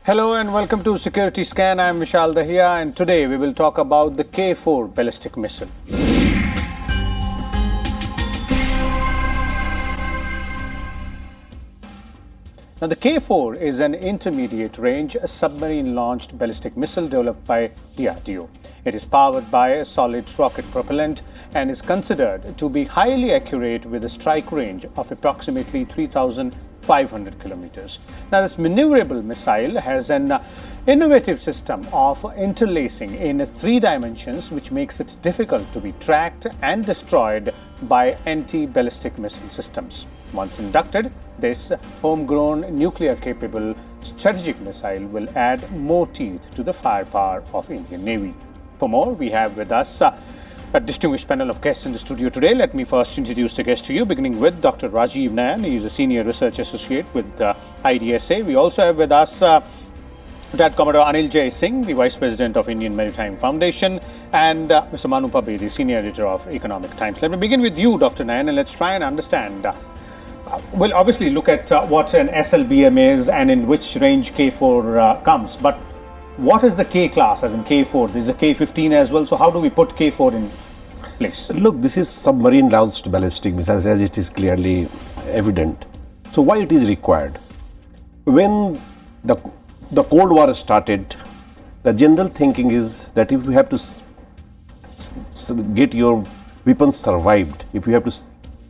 Hello and welcome to Security Scan. I'm Vishal Dahiya and today we will talk about the K-4 ballistic missile. Now the K-4 is an intermediate range submarine-launched ballistic missile developed by DRDO. It is powered by a solid rocket propellant and is considered to be highly accurate with a strike range of approximately 3,500 kilometers. Now this maneuverable missile has an innovative system of interlacing in 3 dimensions, which makes it difficult to be tracked and destroyed by anti-ballistic missile systems. Once inducted, this homegrown nuclear-capable strategic missile will add more teeth to the firepower of Indian Navy. For more, we have with us a distinguished panel of guests in the studio today. Let me first introduce the guests to you, beginning with Dr. Rajiv Nayan. He is a Senior Research Associate with IDSA. We also have with us Retired Commodore Anil Jay Singh, the Vice President of Indian Maritime Foundation, and Mr. Manu Pabe, the Senior Editor of Economic Times. Let me begin with you, Dr. Nayan, and let's try and understand. We'll obviously look at what an SLBM is and in which range K4 comes, but what is the K class, as in K4? There's a K15 as well, so how do we put K4 in place? Look, this is submarine-launched ballistic missiles, as it is clearly evident. So why it is required? When the Cold War started, the general thinking is that if you have to get your weapons survived, if you have to,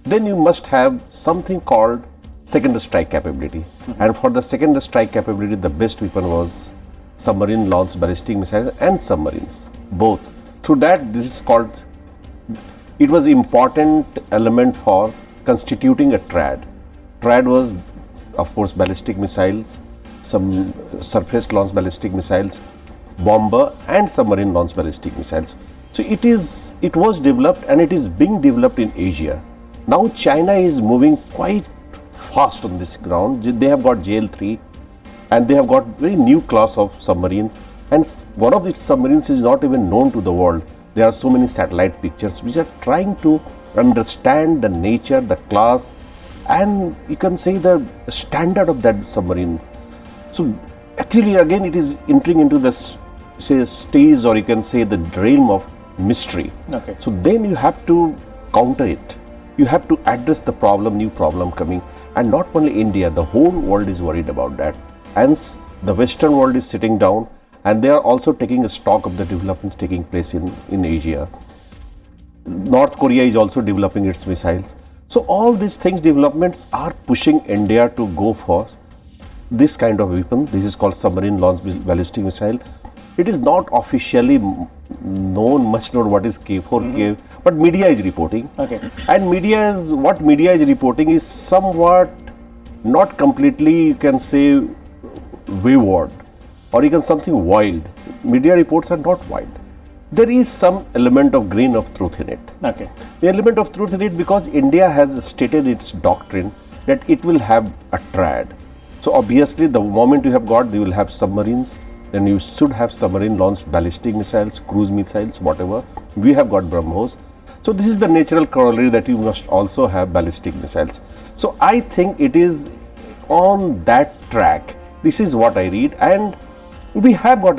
then you must have something called second strike capability. Mm-hmm. And for the second strike capability, the best weapon was submarine-launched ballistic missiles and submarines, both. Through that, this is called, it was important element for constituting a triad. Triad was, of course, ballistic missiles, some surface-launched ballistic missiles, bomber and submarine-launched ballistic missiles. So it was developed and it is being developed in Asia. Now China is moving quite fast on this ground. They have got JL-3 and they have got very new class of submarines, and one of these submarines is not even known to the world. There are so many satellite pictures which are trying to understand the nature, the class, and you can say the standard of that submarines. So actually again it is entering into the stage, or you can say the realm of mystery. Okay. So then you have to counter it. You have to address the problem, new problem coming, and not only India, the whole world is worried about that. And the Western world is sitting down and they are also taking a stock of the developments taking place in Asia. North Korea is also developing its missiles. So all these things, developments are pushing India to go for this kind of weapon. This is called submarine-launched ballistic missile. It is not officially much known what is K4, but media is reporting. Okay. And what media is reporting is somewhat not completely, you can say, wayward, or you can something wild. Media reports are not wild. There is some element of grain of truth in it. Okay. The element of truth in it because India has stated its doctrine that it will have a triad. So obviously the moment you have got, they will have submarines, then you should have submarine-launched ballistic missiles, cruise missiles, whatever. We have got BrahMos. So this is the natural corollary that you must also have ballistic missiles. So I think it is on that track. This is what I read, and we have got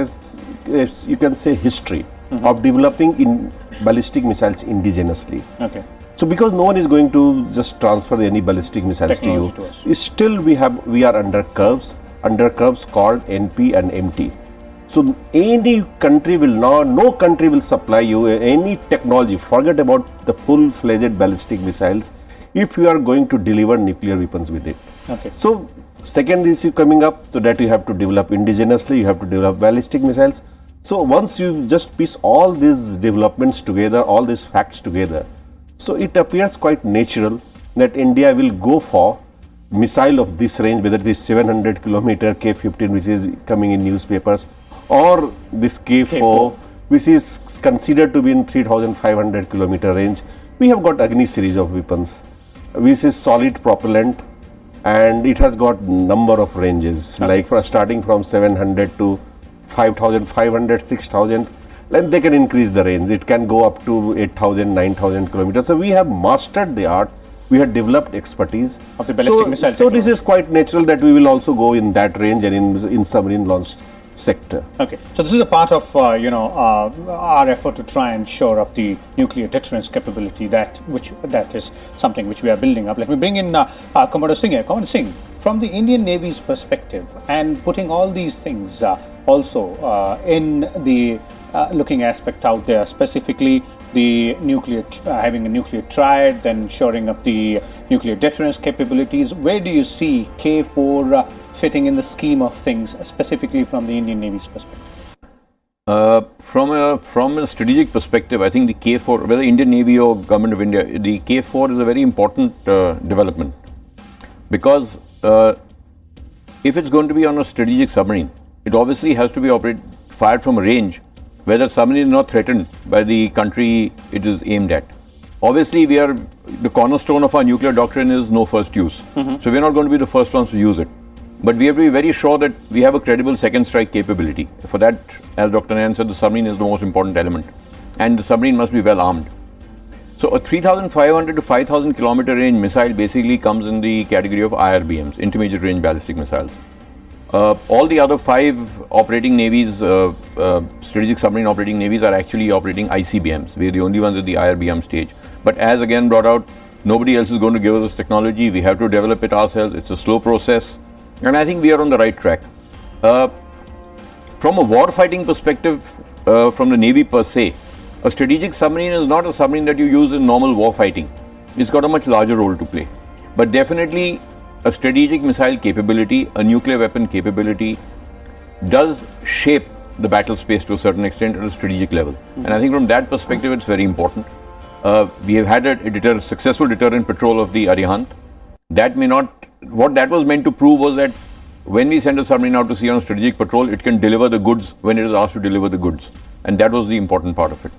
you can say history of developing in ballistic missiles indigenously. Okay. So because no one is going to just transfer any ballistic missiles technology to you, still we are under curves called NP and MT. So any country no country will supply you any technology. Forget about the full-fledged ballistic missiles if you are going to deliver nuclear weapons with it. Okay. So second issue coming up, so that you have to develop indigenously, you have to develop ballistic missiles. So once you just piece all these developments together, all these facts together, so it appears quite natural that India will go for missile of this range, whether it is 700 kilometer K-15, which is coming in newspapers, or this K-4, which is considered to be in 3,500 kilometer range. We have got Agni series of weapons, which is solid propellant, and it has got number of ranges, like starting from 700 to 5,500, 6,000, then they can increase the range. It can go up to 8,000, 9,000 kilometers. So we have mastered the art we had developed expertise of the ballistic missile So this is quite natural that we will also go in that range and in submarine launched sector. Okay, so this is a part of our effort to try and shore up the nuclear deterrence capability that is something which we are building up. Let me bring in Commodore Singh here. Commodore Singh, from the Indian Navy's perspective, and putting all these things also in the looking aspect out there, specifically the nuclear having a nuclear triad, then shoring up the nuclear deterrence capabilities. Where do you see K-4 fitting in the scheme of things, specifically from the Indian Navy's perspective? From a strategic perspective, I think the K-4, whether Indian Navy or Government of India, the K-4 is a very important development, because if it's going to be on a strategic submarine, it obviously has to be fired from a range where the submarine is not threatened by the country it is aimed at. Obviously, the cornerstone of our nuclear doctrine is no first use. So we're not going to be the first ones to use it. But we have to be very sure that we have a credible second strike capability. For that, as Dr. Nayan said, the submarine is the most important element. And the submarine must be well armed. So a 3,500 to 5,000 kilometer range missile basically comes in the category of IRBMs, intermediate range ballistic missiles. All the other 5 operating navies, strategic submarine operating navies, are actually operating ICBMs. We're the only ones at the IRBM stage. But as again brought out, nobody else is going to give us this technology. We have to develop it ourselves. It's a slow process. And I think we are on the right track. From a war-fighting perspective, from the Navy per se, a strategic submarine is not a submarine that you use in normal war fighting. It's got a much larger role to play. But definitely, a strategic missile capability, a nuclear weapon capability, does shape the battle space to a certain extent at a strategic level. And I think from that perspective, it's very important. We have had a successful deterrent patrol of the Arihant. What that was meant to prove was that when we send a submarine out to sea on a strategic patrol, it can deliver the goods when it is asked to deliver the goods. And that was the important part of it.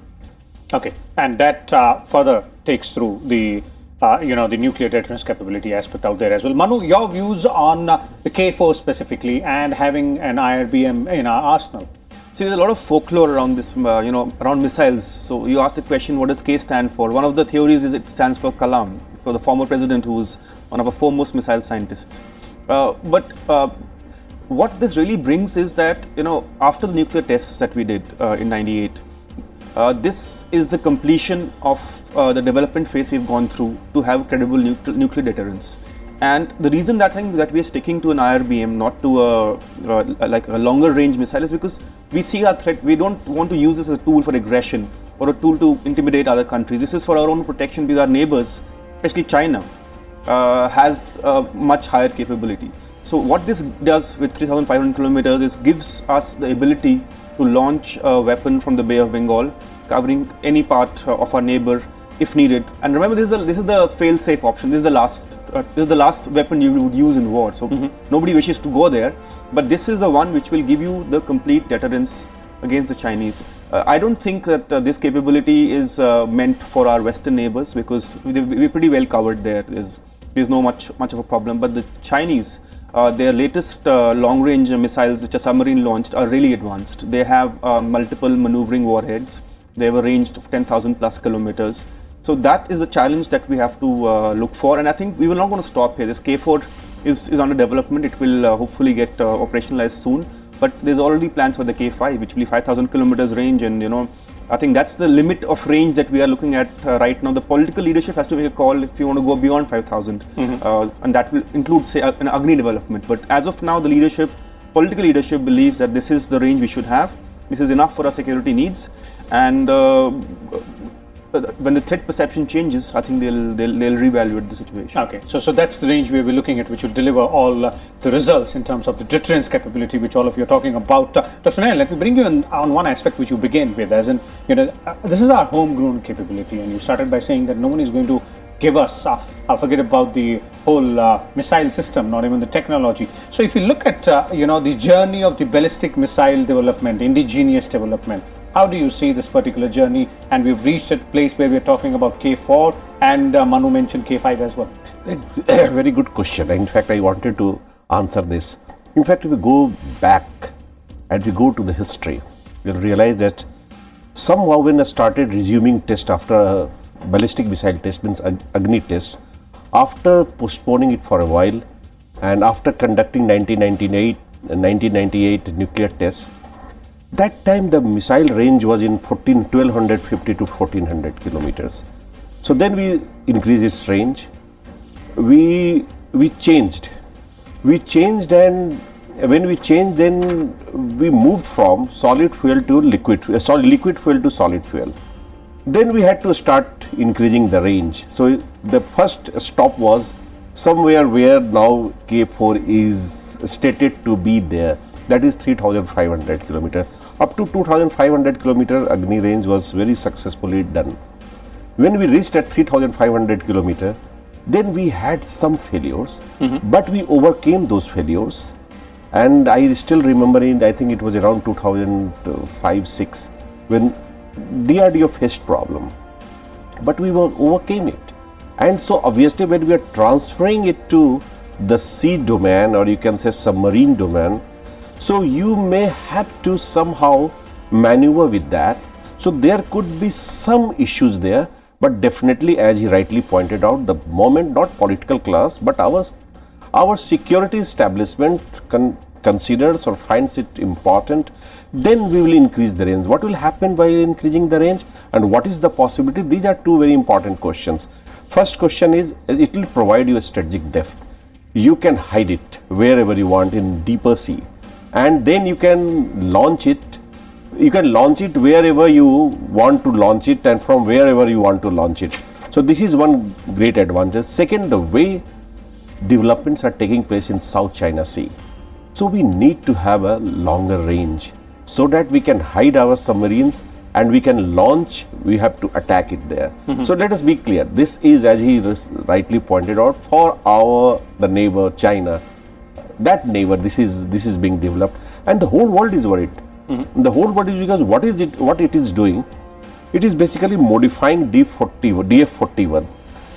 Okay, and that further takes through the the nuclear deterrence capability aspect out there as well. Manu, your views on the K-4 specifically and having an IRBM in our arsenal? See, there's a lot of folklore around this, around missiles. So you asked the question, what does K stand for? One of the theories is it stands for Kalam, for the former president, who was one of our foremost missile scientists. But what this really brings is that, after the nuclear tests that we did in '98, this is the completion of the development phase we've gone through to have credible nuclear deterrence. And the reason that we are sticking to an IRBM, not to a longer range missile, is because we see our threat. We don't want to use this as a tool for aggression or a tool to intimidate other countries. This is for our own protection, because our neighbors, especially China, has much higher capability. So what this does with 3,500 kilometers is gives us the ability to launch a weapon from the Bay of Bengal, covering any part of our neighbor if needed. And remember, this is the fail-safe option. This is the last weapon you would use in war. So nobody wishes to go there, but this is the one which will give you the complete deterrence against the Chinese. I don't think that this capability is meant for our Western neighbors, because we're pretty well covered there. There's no much of a problem. But the Chinese, their latest long-range missiles, which are submarine-launched, are really advanced. They have multiple maneuvering warheads. They have a range of 10,000 plus kilometers. So that is a challenge that we have to look for. And I think we will not going to stop here. This K-4 is under development. It will hopefully get operationalized soon. But there's already plans for the K-5, which will be 5,000 kilometers range. And, I think that's the limit of range that we are looking at right now. The political leadership has to make a call if you want to go beyond 5,000. And that will include, say, an Agni development. But as of now, the political leadership believes that this is the range we should have. This is enough for our security needs. And when the threat perception changes, I think they'll reevaluate the situation. Okay, so that's the range we will be looking at, which will deliver all the results in terms of the deterrence capability, which all of you are talking about. Dr. Nayan, let me bring you on one aspect which you begin with, as in, this is our homegrown capability, and you started by saying that no one is going to give us, forget about the whole missile system, not even the technology. So if you look at, the journey of the ballistic missile development, indigenous development, how do you see this particular journey? And we've reached a place where we're talking about K-4, and Manu mentioned K-5 as well. Very good question. In fact, I wanted to answer this. In fact, if we go back and we go to the history, we'll realize that somehow when I started resuming test after ballistic missile test, means Agni test, After postponing it for a while, and after conducting 1998 nuclear tests, that time the missile range was in 1250 to 1400 kilometers. So then we increased its range. We changed, and when we changed, then we moved from solid fuel to liquid fuel to solid fuel. Then we had to start increasing the range. So the first stop was somewhere where now K-4 is stated to be there. That is 3,500 kilometers. Up to 2,500 kilometer Agni range was very successfully done. When we reached at 3,500 kilometer, then we had some failures, but we overcame those failures. And I still remember I think it was around 2005-06 when DRDO faced problem, but we overcame it. And so obviously when we are transferring it to the sea domain, or you can say submarine domain, so you may have to somehow maneuver with that. So there could be some issues there, but definitely, as he rightly pointed out, the moment, not political class, but our security establishment considers or finds it important, then we will increase the range. What will happen by increasing the range, and what is the possibility? These are two very important questions. First question is, it will provide you a strategic depth. You can hide it wherever you want in deeper sea, and then you can launch it. You can launch it wherever you want to launch it, and from wherever you want to launch it. So this is one great advantage. Second, the way developments are taking place in South China Sea. So we need to have a longer range so that we can hide our submarines and we can launch, we have to attack it there. So let us be clear. This is, as he rightly pointed out, for the neighbor China. That neighbor, this is being developed, and the whole world is worried. The whole world is, because what it is doing, it is basically modifying DF-41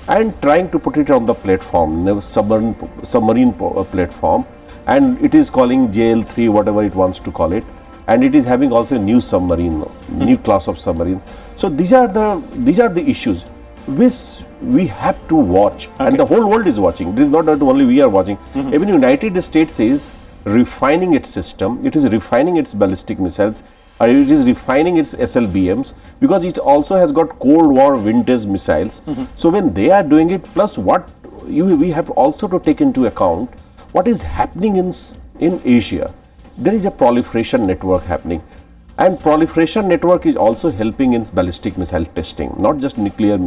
and trying to put it on the platform, the submarine platform, and it is calling JL3, whatever it wants to call it, and it is having also a new submarine, new class of submarine. So these are the issues which we have to watch, and the whole world is watching. This is not that only we are watching. Even United States is refining its system, it is refining its ballistic missiles, or it is refining its SLBMs, because it also has got Cold War vintage missiles. So when they are doing it, plus we have also to take into account what is happening in Asia. There is a proliferation network happening, and proliferation network is also helping in ballistic missile testing, not just nuclear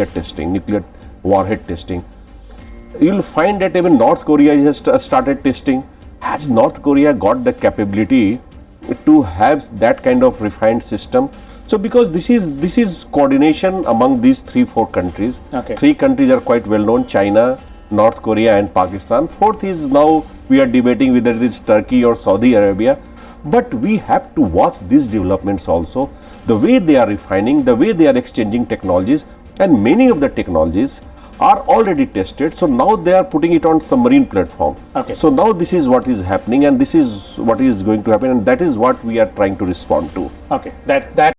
testing, nuclear warhead testing. You will find that even North Korea has started testing. Has North Korea got the capability to have that kind of refined system? So because this is coordination among these 3-4 countries. Three countries are quite well known: China, North Korea and Pakistan. Fourth is, now we are debating whether it is Turkey or Saudi Arabia. But we have to watch these developments also, the way they are refining, the way they are exchanging technologies, and many of the technologies are already tested. So now they are putting it on submarine platform. So now this is what is happening, and this is what is going to happen, and that is what we are trying to respond to. That